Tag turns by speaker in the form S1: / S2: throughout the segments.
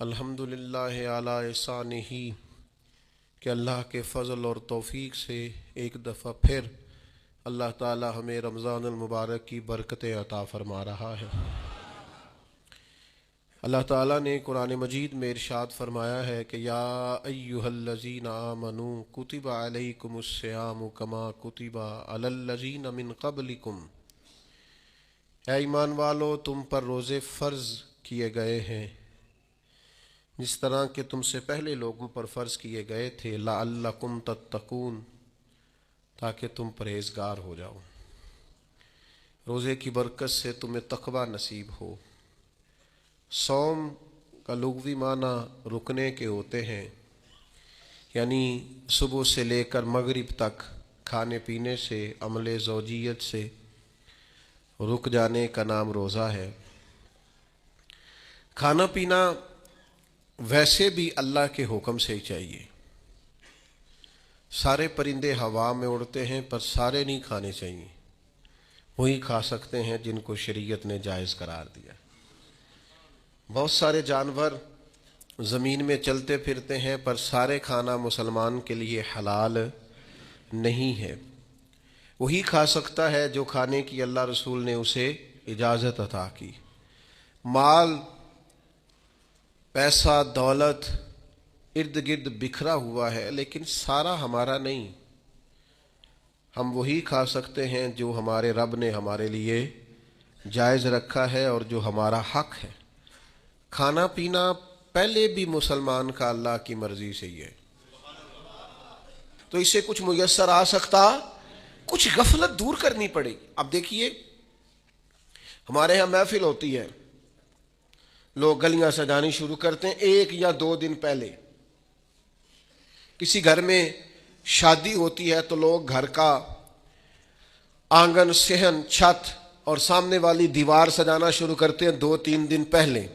S1: الحمدللہ علی احسانہ کہ اللہ کے فضل اور توفیق سے ایک دفعہ پھر اللہ تعالی ہمیں رمضان المبارک کی برکتیں عطا فرما رہا ہے۔ اللہ تعالیٰ نے قرآن مجید میں ارشاد فرمایا ہے کہ یا ایہا الذین آمنوا کتب علیکم الصیام کما کتب علی الذین من قبلکم، اے ایمان والو تم پر روزے فرض کیے گئے ہیں جس طرح کہ تم سے پہلے لوگوں پر فرض کیے گئے تھے، لعلکم تتقون، تاکہ تم پرہیزگار ہو جاؤ۔ روزے کی برکت سے تمہیں تقوی نصیب ہو۔ صوم کا لغوی معنی رکنے کے ہوتے ہیں، یعنی صبح سے لے کر مغرب تک کھانے پینے سے، عمل زوجیت سے رک جانے کا نام روزہ ہے۔ کھانا پینا ویسے بھی اللہ کے حکم سے ہی چاہیے۔ سارے پرندے ہوا میں اڑتے ہیں پر سارے نہیں کھانے چاہیے، وہی کھا سکتے ہیں جن کو شریعت نے جائز قرار دیا۔ بہت سارے جانور زمین میں چلتے پھرتے ہیں پر سارے کھانا مسلمان کے لیے حلال نہیں ہے۔ وہی کھا سکتا ہے جو کھانے کی اللہ رسول نے اسے اجازت عطا کی۔ مال، پیسہ، دولت ارد گرد بکھرا ہوا ہے لیکن سارا ہمارا نہیں۔ ہم وہی کھا سکتے ہیں جو ہمارے رب نے ہمارے لیے جائز رکھا ہے اور جو ہمارا حق ہے۔ کھانا پینا پہلے بھی مسلمان کا اللہ کی مرضی سے ہی ہے، تو اسے کچھ میسر آ سکتا، کچھ غفلت دور کرنی پڑے گی۔ اب دیکھیے ہمارے ہاں محفل ہوتی ہے، لوگ گلیاں سجانی شروع کرتے ہیں 1 یا 2 دن پہلے۔ کسی گھر میں شادی ہوتی ہے تو لوگ گھر کا آنگن، صحن، چھت اور سامنے والی دیوار سجانا شروع کرتے ہیں 2-3 دن پہلے،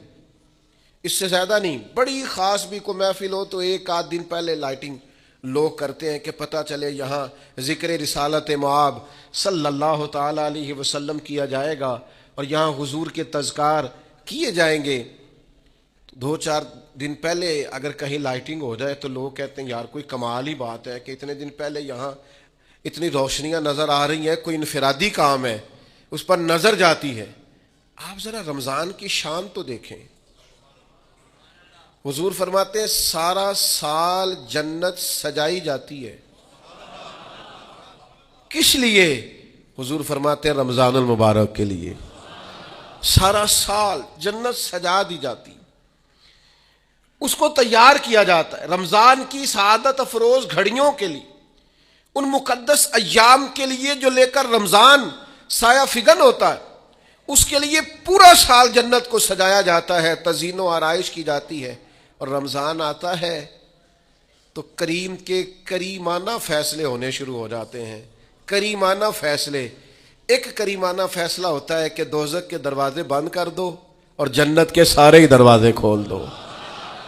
S1: اس سے زیادہ نہیں۔ بڑی خاص بھی کوئی محفل ہو تو 1-8 دن پہلے لائٹنگ لوگ کرتے ہیں کہ پتہ چلے یہاں ذکر رسالت مآب صلی اللہ تعالی علیہ وسلم کیا جائے گا اور یہاں حضور کے تذکار کیے جائیں گے۔ 2-4 دن پہلے اگر کہیں لائٹنگ ہو جائے تو لوگ کہتے ہیں یار کوئی کمال ہی بات ہے کہ اتنے دن پہلے یہاں اتنی روشنیاں نظر آ رہی ہیں، کوئی انفرادی کام ہے، اس پر نظر جاتی ہے۔ آپ ذرا رمضان کی شان تو دیکھیں۔ حضور فرماتے ہیں سارا سال جنت سجائی جاتی ہے، کس لیے؟ حضور فرماتے ہیں رمضان المبارک کے لیے۔ سارا سال جنت سجا دی جاتی، اس کو تیار کیا جاتا ہے رمضان کی سعادت افروز گھڑیوں کے لیے، ان مقدس ایام کے لیے جو لے کر رمضان سایہ فگن ہوتا ہے، اس کے لیے پورا سال جنت کو سجایا جاتا ہے، تزئین و آرائش کی جاتی ہے۔ اور رمضان آتا ہے تو کریم کے کریمانہ فیصلے ہونے شروع ہو جاتے ہیں۔ کریمانہ فیصلے، ایک کریمانہ فیصلہ ہوتا ہے کہ دوزخ کے دروازے بند کر دو اور جنت کے سارے ہی دروازے کھول دو۔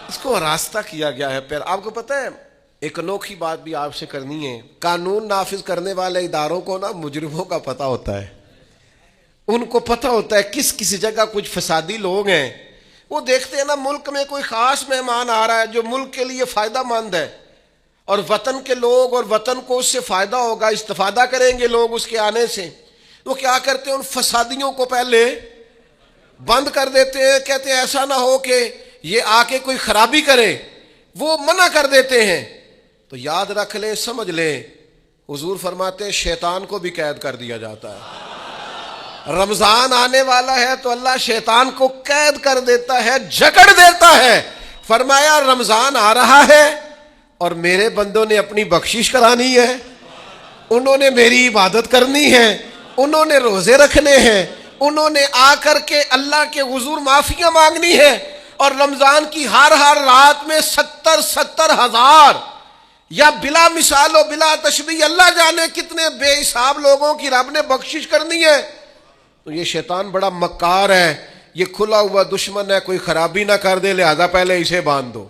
S1: اس کو راستہ کیا گیا ہے۔ پھر آپ کو پتہ ہے ایک انوکھی بات بھی آپ سے کرنی ہے، قانون نافذ کرنے والے اداروں کو نا مجرموں کا پتہ ہوتا ہے، ان کو پتہ ہوتا ہے کس جگہ کچھ فسادی لوگ ہیں۔ وہ دیکھتے ہیں نا ملک میں کوئی خاص مہمان آ رہا ہے جو ملک کے لیے فائدہ مند ہے اور وطن کے لوگ اور وطن کو اس سے فائدہ ہوگا، استفادہ کریں گے لوگ اس کے آنے سے، وہ کیا کرتے ہیں ان فسادیوں کو پہلے بند کر دیتے ہیں۔ کہتے ہیں ایسا نہ ہو کہ یہ آ کے کوئی خرابی کرے، وہ منع کر دیتے ہیں۔ تو یاد رکھ لیں، سمجھ لیں، حضور فرماتے ہیں شیطان کو بھی قید کر دیا جاتا ہے۔ رمضان آنے والا ہے تو اللہ شیطان کو قید کر دیتا ہے، جکڑ دیتا ہے۔ فرمایا رمضان آ رہا ہے اور میرے بندوں نے اپنی بخشش کرانی ہے، انہوں نے میری عبادت کرنی ہے، انہوں نے روزے رکھنے ہیں، انہوں نے آ کر کے اللہ کے حضور معافیاں مانگنی ہے۔ اور رمضان کی ہر رات میں 70 ہزار یا بلا مثال و بلا تشبیہ اللہ جانے کتنے بے حساب لوگوں کی رب نے بخشش کرنی ہے۔ تو یہ شیطان بڑا مکار ہے، یہ کھلا ہوا دشمن ہے، کوئی خرابی نہ کر دے لہذا پہلے اسے باندھ دو،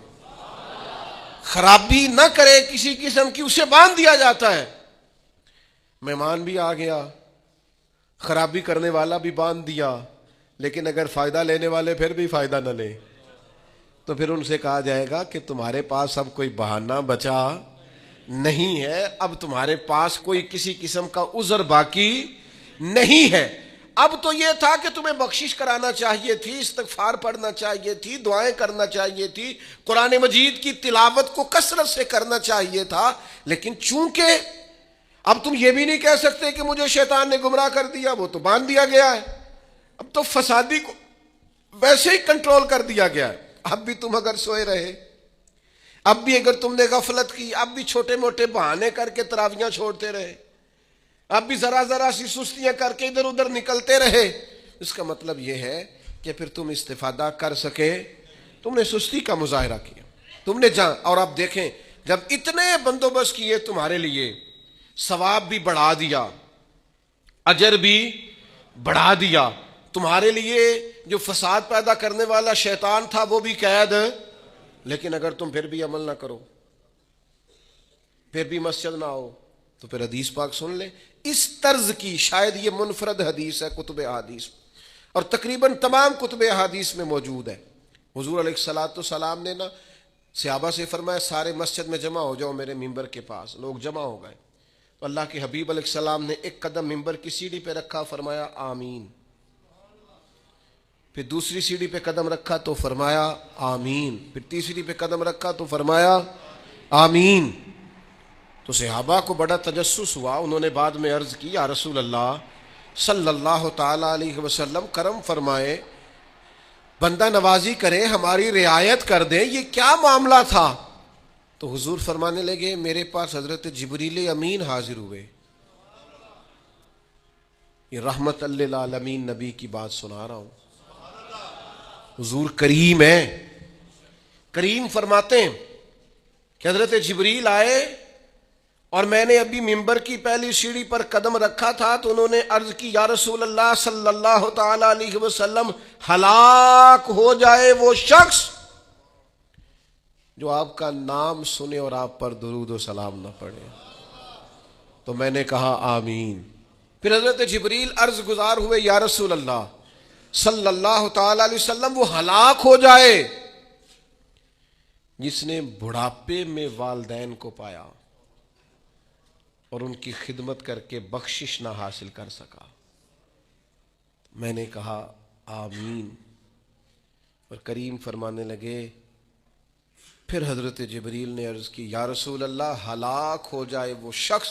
S1: خرابی نہ کرے کسی قسم کی، اسے باندھ دیا جاتا ہے۔ مہمان بھی آ گیا، خرابی کرنے والا بھی باندھ دیا، لیکن اگر فائدہ لینے والے پھر بھی فائدہ نہ لیں تو پھر ان سے کہا جائے گا کہ تمہارے پاس اب کوئی بہانہ بچا نہیں ہے، اب تمہارے پاس کوئی کسی قسم کا عذر باقی نہیں ہے۔ اب تو یہ تھا کہ تمہیں بخشش کرانا چاہیے تھی، استغفار پڑھنا چاہیے تھی، دعائیں کرنا چاہیے تھی، قرآن مجید کی تلاوت کو کثرت سے کرنا چاہیے تھا، لیکن چونکہ اب تم یہ بھی نہیں کہہ سکتے کہ مجھے شیطان نے گمراہ کر دیا، وہ تو باندھ دیا گیا ہے، اب تو فسادی کو ویسے ہی کنٹرول کر دیا گیا ہے۔ اب بھی تم اگر سوئے رہے، اب بھی اگر تم نے غفلت کی، اب بھی چھوٹے موٹے بہانے کر کے تراویحاں چھوڑتے رہے، اب بھی ذرا ذرا سی سستیاں کر کے ادھر ادھر نکلتے رہے، اس کا مطلب یہ ہے کہ پھر تم استفادہ کر سکے، تم نے سستی کا مظاہرہ کیا، تم نے اور اب دیکھیں جب اتنے بندوبست کیے تمہارے لیے، ثواب بھی بڑھا دیا، اجر بھی بڑھا دیا، تمہارے لیے جو فساد پیدا کرنے والا شیطان تھا وہ بھی قید، لیکن اگر تم پھر بھی عمل نہ کرو، پھر بھی مسجد نہ آؤ، تو پھر حدیث پاک سن لیں اس طرز کی، شاید یہ منفرد حدیث ہے کتب احادیث اور تقریباً تمام کتب احادیث میں موجود ہے۔ حضور علیہ الصلوۃ والسلام نے نا صحابہ سے فرمایا سارے مسجد میں جمع ہو جاؤ میرے ممبر کے پاس، لوگ جمع ہو گئے تو اللہ کے حبیب علیہ السلام نے ایک قدم ممبر کی سیڑھی پہ رکھا، فرمایا آمین، پھر دوسری سیڑھی پہ قدم رکھا تو فرمایا آمین، پھر تیسری پہ قدم رکھا تو فرمایا آمین۔ تو صحابہ کو بڑا تجسس ہوا، انہوں نے بعد میں عرض کی یا رسول اللہ صلی اللہ تعالی علیہ وسلم کرم فرمائے، بندہ نوازی کریں، ہماری رعایت کر دیں، یہ کیا معاملہ تھا؟ تو حضور فرمانے لگے میرے پاس حضرت جبریل امین حاضر ہوئے، یہ رحمت للعالمین نبی کی بات سنا رہا ہوں، حضور کریم ہے، کریم فرماتے ہیں کہ حضرت جبریل آئے اور میں نے ابھی ممبر کی پہلی سیڑھی پر قدم رکھا تھا تو انہوں نے عرض کی یا رسول اللہ صلی اللہ تعالی علیہ وسلم ہلاک ہو جائے وہ شخص جو آپ کا نام سنے اور آپ پر درود و سلام نہ پڑھے، تو میں نے کہا آمین۔ پھر حضرت جبریل عرض گزار ہوئے یا رسول اللہ صلی اللہ تعالی علیہ وسلم وہ ہلاک ہو جائے جس نے بڑھاپے میں والدین کو پایا اور ان کی خدمت کر کے بخشش نہ حاصل کر سکا، میں نے کہا آمین۔ اور کریم فرمانے لگے پھر حضرت جبریل نے عرض کی یا رسول اللہ ہلاک ہو جائے وہ شخص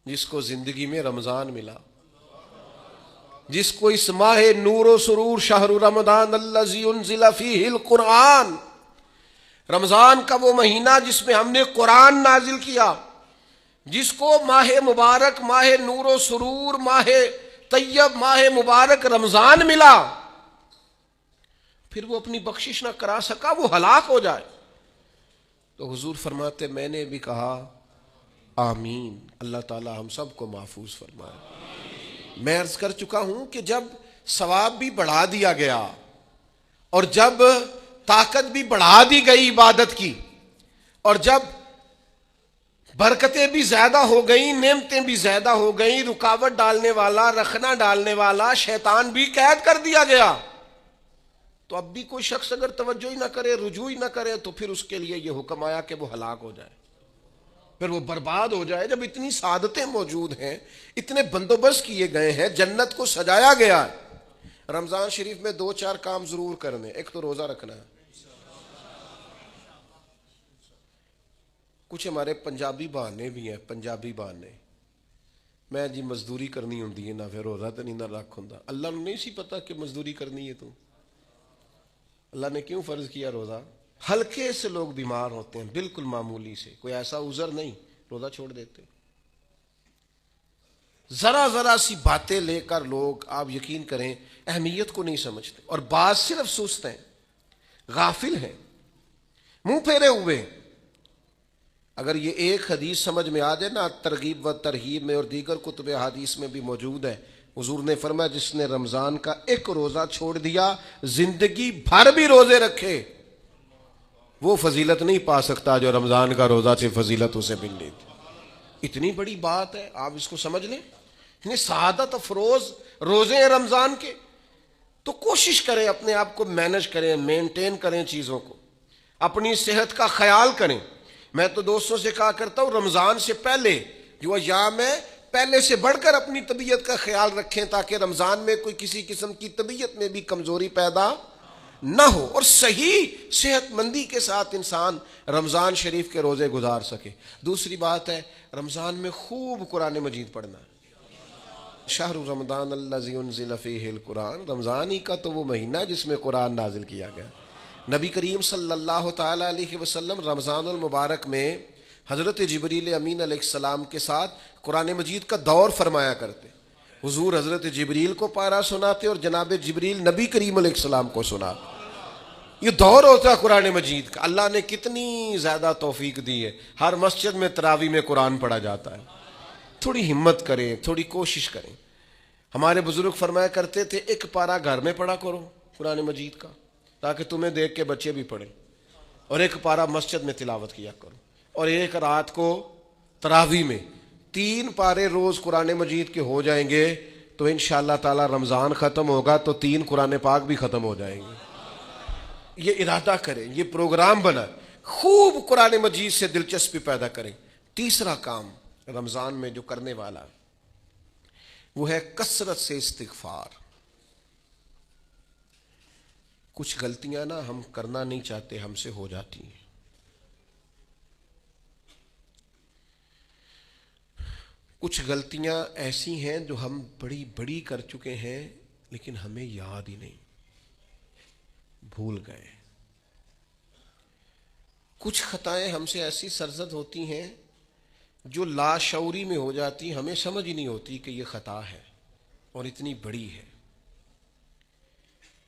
S1: جس کو زندگی میں رمضان ملا، جس کو اس ماہ نور و سرور شہر رمضان الذی انزل فیہ القرآن، رمضان کا وہ مہینہ جس میں ہم نے قرآن نازل کیا، جس کو ماہ مبارک، ماہ نور و سرور، ماہ طیب، ماہ مبارک رمضان ملا، پھر وہ اپنی بخشش نہ کرا سکا، وہ ہلاک ہو جائے۔ تو حضور فرماتے میں نے بھی کہا آمین، اللہ تعالی ہم سب کو محفوظ فرمائے۔ میں عرض کر چکا ہوں کہ جب ثواب بھی بڑھا دیا گیا اور جب طاقت بھی بڑھا دی گئی عبادت کی اور جب برکتیں بھی زیادہ ہو گئیں، نعمتیں بھی زیادہ ہو گئیں، رکاوٹ ڈالنے والا، رخنہ ڈالنے والا شیطان بھی قید کر دیا گیا، تو اب بھی کوئی شخص اگر توجہ ہی نہ کرے، رجوع ہی نہ کرے، تو پھر اس کے لیے یہ حکم آیا کہ وہ ہلاک ہو جائے، پھر وہ برباد ہو جائے۔ جب اتنی سعادتیں موجود ہیں، اتنے بندوبست کیے گئے ہیں، جنت کو سجایا گیا ہے، رمضان شریف میں 2-4 کام ضرور کرنے، ایک تو روزہ رکھنا ہے۔ کچھ ہمارے پنجابی بہانے بھی ہیں، پنجابی بہانے، میں جی مزدوری کرنی ہوندی ہے نہ پھر روزہ تو نہیں نہ رکھ ہوندا۔ اللہ نے نہیں سی پتا کہ مزدوری کرنی ہے، تو اللہ نے کیوں فرض کیا روزہ؟ ہلکے سے لوگ بیمار ہوتے ہیں، بالکل معمولی سے، کوئی ایسا عذر نہیں، روزہ چھوڑ دیتے۔ ذرا ذرا سی باتیں لے کر لوگ، آپ یقین کریں، اہمیت کو نہیں سمجھتے، اور بعض صرف سست ہیں، غافل ہیں، منہ پھیرے ہوئے۔ اگر یہ ایک حدیث سمجھ میں آ جائے نا، ترغیب و ترہیب میں اور دیگر کتب حدیث میں بھی موجود ہے، حضور نے فرمایا جس نے رمضان کا ایک روزہ چھوڑ دیا، زندگی بھر بھی روزے رکھے، وہ فضیلت نہیں پا سکتا جو رمضان کا روزہ سے فضیلت اسے ملنی تھی۔ اتنی بڑی بات ہے، آپ اس کو سمجھ لیں، اتنے سعادت افروز روزے ہیں رمضان کے، تو کوشش کریں اپنے آپ کو مینج کریں، مینٹین کریں چیزوں کو، اپنی صحت کا خیال کریں۔ میں تو دوستوں سے کہا کرتا ہوں رمضان سے پہلے جو ایام ہے پہلے سے بڑھ کر اپنی طبیعت کا خیال رکھیں، تاکہ رمضان میں کوئی کسی قسم کی طبیعت میں بھی کمزوری پیدا نہ ہو اور صحیح صحت مندی کے ساتھ انسان رمضان شریف کے روزے گزار سکے۔ دوسری بات ہے رمضان میں خوب قرآن مجید پڑھنا ہے۔ شہر رمضان الذی انزل فیہ القرآن، رمضان ہی کا تو وہ مہینہ ہے جس میں قرآن نازل کیا گیا۔ نبی کریم صلی اللہ تعالی علیہ وسلم رمضان المبارک میں حضرت جبریل امین علیہ السلام کے ساتھ قرآن مجید کا دور فرمایا کرتے۔ حضور حضرت جبریل کو پارہ سناتے اور جناب جبریل نبی کریم علیہ السلام کو سناتے۔ یہ دور ہوتا ہے قرآن مجید کا۔ اللہ نے کتنی زیادہ توفیق دی ہے، ہر مسجد میں تراویح میں قرآن پڑھا جاتا ہے۔ تھوڑی ہمت کریں، تھوڑی کوشش کریں۔ ہمارے بزرگ فرمایا کرتے تھے ایک پارہ گھر میں پڑھا کرو قرآن مجید کا، تاکہ تمہیں دیکھ کے بچے بھی پڑھیں، اور ایک پارہ مسجد میں تلاوت کیا کرو، اور ایک رات کو تراویح میں 3 پارے روز قرآن مجید کے ہو جائیں گے تو انشاءاللہ تعالی رمضان ختم ہوگا تو 3 قرآن پاک بھی ختم ہو جائیں گے۔ یہ ارادہ کریں، یہ پروگرام بنا، خوب قرآن مجید سے دلچسپی پیدا کریں۔ تیسرا کام رمضان میں جو کرنے والا وہ ہے کثرت سے استغفار۔ کچھ غلطیاں نا ہم کرنا نہیں چاہتے، ہم سے ہو جاتی ہیں۔ کچھ غلطیاں ایسی ہیں جو ہم بڑی بڑی کر چکے ہیں لیکن ہمیں یاد ہی نہیں، بھول گئے۔ کچھ خطائیں ہم سے ایسی سرزد ہوتی ہیں جو لاشعوری میں ہو جاتی، ہمیں سمجھ ہی نہیں ہوتی کہ یہ خطا ہے اور اتنی بڑی ہے۔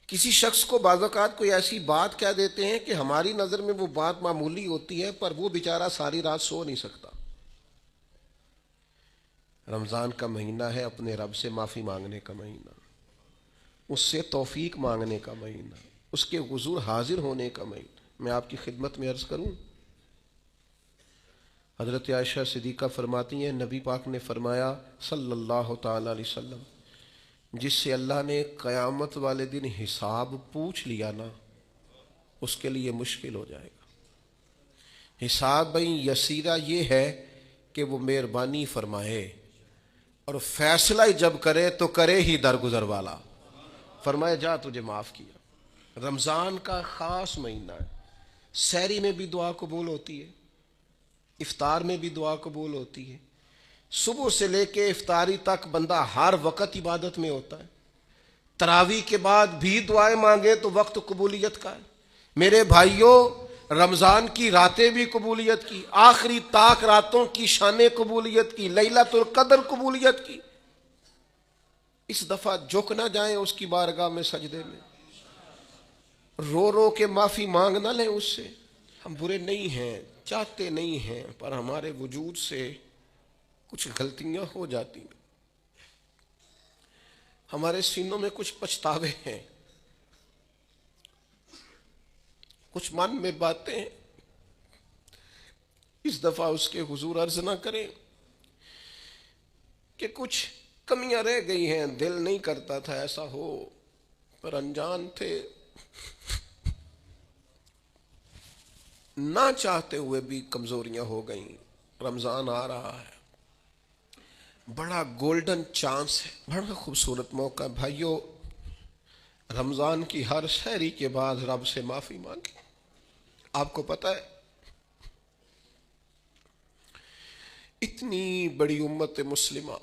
S1: کسی شخص کو بعض اوقات کوئی ایسی بات کہہ دیتے ہیں کہ ہماری نظر میں وہ بات معمولی ہوتی ہے، پر وہ بیچارہ ساری رات سو نہیں سکتا۔ رمضان کا مہینہ ہے اپنے رب سے معافی مانگنے کا مہینہ، اس سے توفیق مانگنے کا مہینہ، اس کے حضور حاضر ہونے کا مہینہ۔ میں آپ کی خدمت میں عرض کروں، حضرت عائشہ صدیقہ فرماتی ہیں نبی پاک نے فرمایا صلی اللہ تعالی علیہ وسلم، جس سے اللہ نے قیامت والے دن حساب پوچھ لیا نا اس کے لیے مشکل ہو جائے گا۔ حساب بھئی یسیرہ یہ ہے کہ وہ مہربانی فرمائے اور فیصلہ جب کرے تو کرے ہی درگزر والا، فرمایا جا تجھے معاف کیا۔ رمضان کا خاص مہینہ ہے، سحری میں بھی دعا قبول ہوتی ہے، افطار میں بھی دعا قبول ہوتی ہے، صبح سے لے کے افطاری تک بندہ ہر وقت عبادت میں ہوتا ہے۔ تراویح کے بعد بھی دعائیں مانگے تو وقت قبولیت کا ہے۔ میرے بھائیوں رمضان کی راتیں بھی قبولیت کی، آخری طاق راتوں کی شان قبولیت کی، لیلۃ القدر قبولیت کی۔ اس دفعہ جھک نہ جائیں اس کی بارگاہ میں سجدے میں، رو رو کے معافی مانگ نہ لیں اس سے۔ ہم برے نہیں ہیں، چاہتے نہیں ہیں، پر ہمارے وجود سے کچھ غلطیاں ہو جاتی ہیں، ہمارے سینوں میں کچھ پچھتاوے ہیں، کچھ من میں باتیں ہیں۔ اس دفعہ اس کے حضور عرض نہ کریں کہ کچھ کمیاں رہ گئی ہیں، دل نہیں کرتا تھا ایسا ہو، پر انجان تھے، نہ چاہتے ہوئے بھی کمزوریاں ہو گئیں۔ رمضان آ رہا ہے، بڑا گولڈن چانس ہے، بڑا خوبصورت موقع ہے۔ بھائیو رمضان کی ہر سحری کے بعد رب سے معافی مانگیں۔ آپ کو پتہ ہے اتنی بڑی امت مسلمہ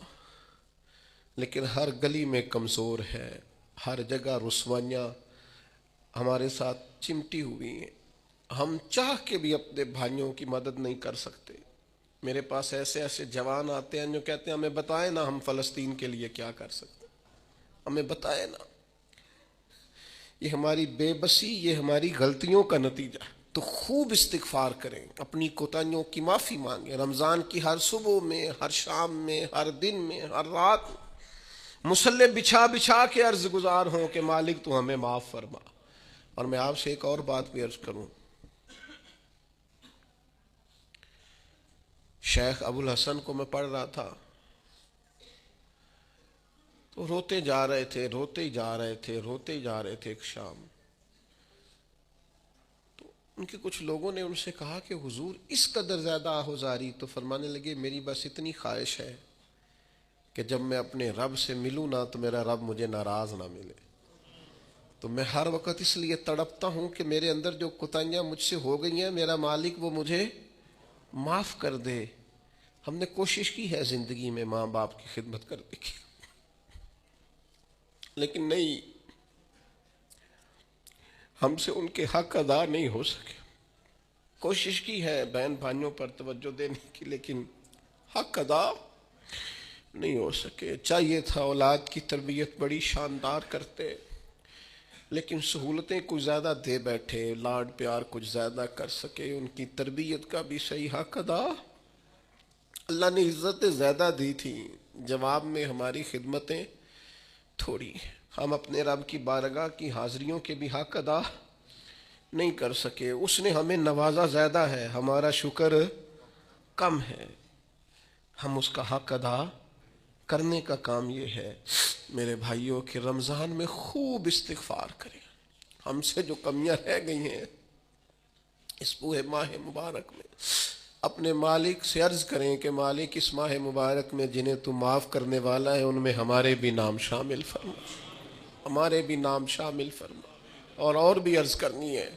S1: لیکن ہر گلی میں کمزور ہے، ہر جگہ رسوائیاں ہمارے ساتھ چمٹی ہوئی ہیں، ہم چاہ کے بھی اپنے بھائیوں کی مدد نہیں کر سکتے۔ میرے پاس ایسے ایسے جوان آتے ہیں جو کہتے ہیں ہمیں بتائیں نا ہم فلسطین کے لیے کیا کر سکتے، ہمیں بتائیں نا۔ یہ ہماری بے بسی، یہ ہماری غلطیوں کا نتیجہ ہے۔ تو خوب استغفار کریں، اپنی کوتاہیوں کی معافی مانگیں۔ رمضان کی ہر صبح میں، ہر شام میں، ہر دن میں، ہر رات میں مصلی بچھا بچھا کے عرض گزار ہوں کہ مالک تو ہمیں معاف فرما۔ اور میں آپ سے ایک اور بات بھی عرض کروں، شیخ ابو الحسن کو میں پڑھ رہا تھا تو روتے جا رہے تھے، روتے ہی جا رہے تھے، روتے ہی جا رہے تھے. ایک شام تو ان کے کچھ لوگوں نے ان سے کہا کہ حضور اس قدر زیادہ آہوزاری؟ تو فرمانے لگے میری بس اتنی خواہش ہے کہ جب میں اپنے رب سے ملوں نا تو میرا رب مجھے ناراض نہ ملے. تو میں ہر وقت اس لیے تڑپتا ہوں کہ میرے اندر جو کوتاہیاں مجھ سے ہو گئی ہیں میرا مالک وہ مجھے معاف کر دے. ہم نے کوشش کی ہے زندگی میں ماں باپ کی خدمت کرنے کی، لیکن نہیں، ہم سے ان کے حق ادا نہیں ہو سکے. کوشش کی ہے بہن بھائیوں پر توجہ دینے کی، لیکن حق ادا نہیں ہو سکے. چاہیے تھا اولاد کی تربیت بڑی شاندار کرتے، لیکن سہولتیں کچھ زیادہ دے بیٹھے، لاڈ پیار کچھ زیادہ کر سکے، ان کی تربیت کا بھی صحیح حق ادا. اللہ نے عزتیں زیادہ دی تھی، جواب میں ہماری خدمتیں تھوڑی. ہم اپنے رب کی بارگاہ کی حاضریوں کے بھی حق ادا نہیں کر سکے. اس نے ہمیں نوازا زیادہ ہے، ہمارا شکر کم ہے. ہم اس کا حق ادا کرنے کا کام یہ ہے میرے بھائیوں کہ رمضان میں خوب استغفار کریں. ہم سے جو کمیاں رہ گئی ہیں اس پورے ماہ مبارک میں اپنے مالک سے عرض کریں کہ مالک اس ماہ مبارک میں جنہیں تو معاف کرنے والا ہے ان میں ہمارے بھی نام شامل فرما، ہمارے بھی نام شامل فرما. اور بھی عرض کرنی ہے،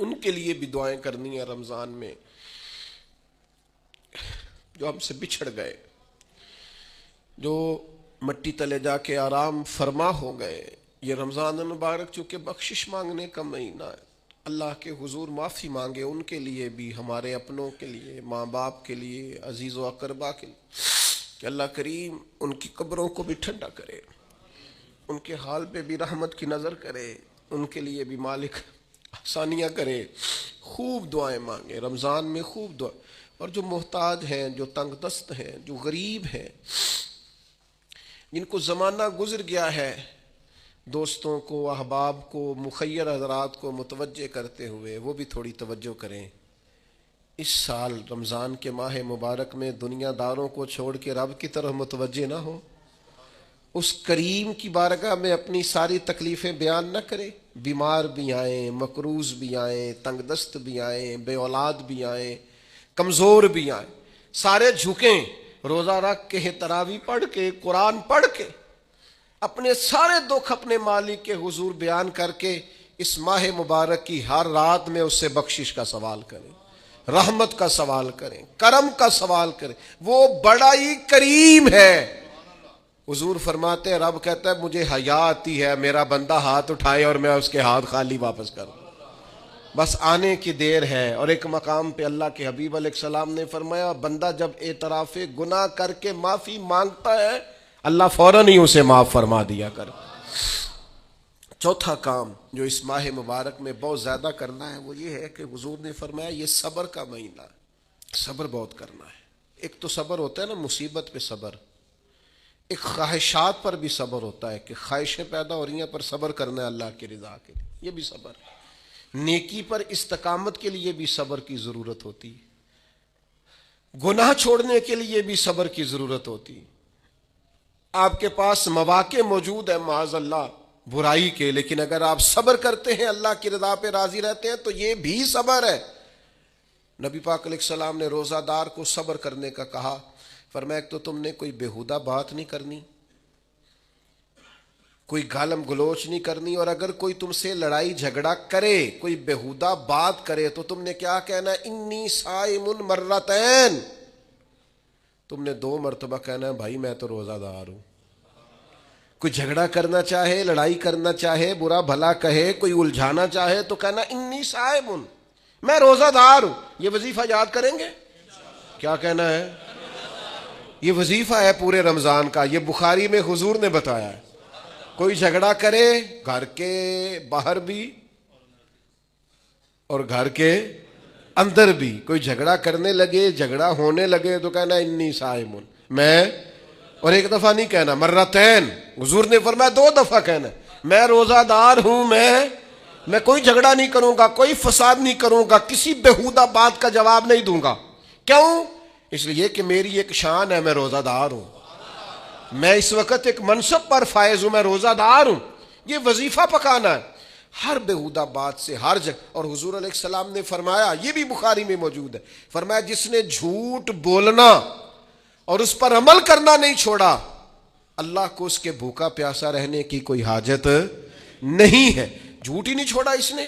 S1: ان کے لیے بھی دعائیں کرنی ہے رمضان میں جو ہم سے بچھڑ گئے، جو مٹی تلے جا کے آرام فرما ہو گئے. یہ رمضان المبارک چونکہ بخشش مانگنے کا مہینہ ہے، اللہ کے حضور معافی مانگے ان کے لیے بھی، ہمارے اپنوں کے لیے، ماں باپ کے لیے، عزیز و اقربا کے لیے، کہ اللہ کریم ان کی قبروں کو بھی ٹھنڈا کرے، ان کے حال پہ بھی رحمت کی نظر کرے، ان کے لیے بھی مالک آسانیاں کرے. خوب دعائیں مانگے رمضان میں، خوب دعا. اور جو محتاج ہیں، جو تنگ دست ہیں، جو غریب ہیں، جن کو زمانہ گزر گیا ہے، دوستوں کو، احباب کو، مخیر حضرات کو متوجہ کرتے ہوئے وہ بھی تھوڑی توجہ کریں. اس سال رمضان کے ماہ مبارک میں دنیا داروں کو چھوڑ کے رب کی طرف متوجہ نہ ہو، اس کریم کی بارگاہ میں اپنی ساری تکلیفیں بیان نہ کرے. بیمار بھی آئیں، مقروض بھی آئیں، تنگ دست بھی آئیں، بے اولاد بھی آئیں، کمزور بھی آئیں، سارے جھکیں، روزہ رکھ کے، تراویح پڑھ کے، قرآن پڑھ کے اپنے سارے دکھ اپنے مالک کے حضور بیان کر کے اس ماہ مبارک کی ہر رات میں اس سے بخشش کا سوال کریں، رحمت کا سوال کریں، کرم کا سوال کریں. وہ بڑا ہی کریم ہے. حضور فرماتے ہیں، رب کہتا ہے مجھے حیا آتی ہے میرا بندہ ہاتھ اٹھائے اور میں اس کے ہاتھ خالی واپس کروں، بس آنے کی دیر ہے. اور ایک مقام پہ اللہ کے حبیب علیہ السلام نے فرمایا بندہ جب اعتراف گناہ کر کے معافی مانگتا ہے اللہ فوراً ہی اسے معاف فرما دیا کر. چوتھا کام جو اس ماہ مبارک میں بہت زیادہ کرنا ہے وہ یہ ہے کہ حضور نے فرمایا یہ صبر کا مہینہ ہے، صبر بہت کرنا ہے. ایک تو صبر ہوتا ہے نا مصیبت پہ صبر، ایک خواہشات پر بھی صبر ہوتا ہے کہ خواہشیں پیدا ہو رہی ہیں پر صبر کرنا ہے اللہ کی رضا کے لیے، یہ بھی صبر ہے. نیکی پر استقامت کے لیے بھی صبر کی ضرورت ہوتی، گناہ چھوڑنے کے لیے بھی صبر کی ضرورت ہوتی. آپ کے پاس مواقع موجود ہے معاذ اللہ برائی کے، لیکن اگر آپ صبر کرتے ہیں اللہ کی رضا پہ راضی رہتے ہیں تو یہ بھی صبر ہے. نبی پاک علیہ السلام نے روزہ دار کو صبر کرنے کا کہا، فرمایا ایک تو تم نے کوئی بےہودہ بات نہیں کرنی، کوئی گالم گلوچ نہیں کرنی، اور اگر کوئی تم سے لڑائی جھگڑا کرے، کوئی بےہودہ بات کرے تو تم نے کیا کہنا ہے، انی صائم مرتین، تم نے 2 مرتبہ کہنا ہے بھائی میں تو روزہ دار ہوں. کوئی جھگڑا کرنا چاہے، لڑائی کرنا چاہے، برا بھلا کہے، کوئی الجھانا چاہے تو کہنا انی صائم، میں روزہ دار ہوں. یہ وظیفہ یاد کریں گے؟ کیا کہنا ہے؟ یہ وظیفہ ہے پورے رمضان کا، یہ بخاری میں حضور نے بتایا ہے. کوئی جھگڑا کرے گھر کے باہر بھی اور گھر کے اندر بھی، کوئی جھگڑا کرنے لگے، جھگڑا ہونے لگے تو کہنا انی صائم، میں، اور 1 دفعہ نہیں کہنا، مرتین. حضور نے فرمایا 2 دفعہ کہنا میں روزہ دار ہوں، میں کوئی جھگڑا نہیں کروں گا، کوئی فساد نہیں کروں گا، کسی بےہودہ بات کا جواب نہیں دوں گا. کیوں؟ اس لیے کہ میری ایک شان ہے، میں روزہ دار ہوں. میں اس وقت ایک منصب پر فائز ہوں، میں روزہ دار ہوں، یہ وظیفہ پکانا ہے ہر بےہودہ بات سے، ہر جگہ. اور حضور علیہ السلام نے فرمایا، یہ بھی بخاری میں موجود ہے، فرمایا جس نے جھوٹ بولنا اور اس پر عمل کرنا نہیں چھوڑا، اللہ کو اس کے بھوکا پیاسا رہنے کی کوئی حاجت نہیں ہے. جھوٹ ہی نہیں چھوڑا اس نے،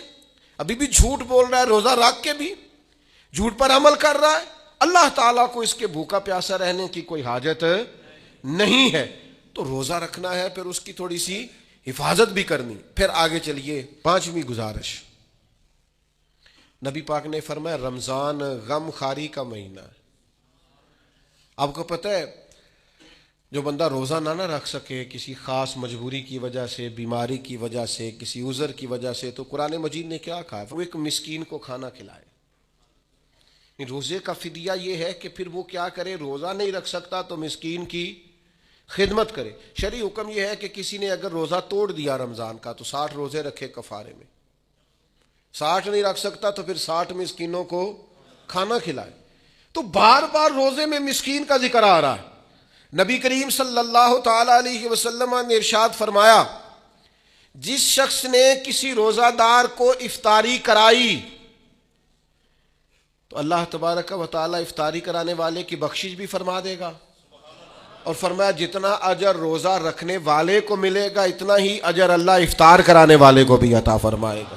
S1: ابھی بھی جھوٹ بول رہا ہے، روزہ رکھ کے بھی جھوٹ پر عمل کر رہا ہے، اللہ تعالیٰ کو اس کے بھوکا پیاسا رہنے کی کوئی حاجت نہیں ہے. تو روزہ رکھنا ہے، پھر اس کی تھوڑی سی حفاظت بھی کرنی. پھر آگے چلیے، 5ویں گزارش. نبی پاک نے فرمایا رمضان غم خاری کا مہینہ ہے. آپ کو پتہ ہے جو بندہ روزہ نہ رکھ سکے کسی خاص مجبوری کی وجہ سے، بیماری کی وجہ سے، کسی عذر کی وجہ سے، تو قرآن مجید نے کیا کہا؟ وہ ایک مسکین کو کھانا کھلائے. روزے کا فدیہ یہ ہے کہ پھر وہ کیا کرے؟ روزہ نہیں رکھ سکتا تو مسکین کی خدمت کرے. شرعی حکم یہ ہے کہ کسی نے اگر روزہ توڑ دیا رمضان کا تو 60 روزے رکھے کفارے میں. 60 نہیں رکھ سکتا تو پھر 60 مسکینوں کو کھانا کھلائے. تو بار بار روزے میں مسکین کا ذکر آ رہا ہے. نبی کریم صلی اللہ تعالی علیہ وسلم نے ارشاد فرمایا جس شخص نے کسی روزہ دار کو افطاری کرائی تو اللہ تبارک و تعالی افطاری کرانے والے کی بخشش بھی فرما دے گا، اور فرمایا جتنا اجر روزہ رکھنے والے کو ملے گا اتنا ہی اجر اللہ افطار کرانے والے کو بھی عطا فرمائے گا.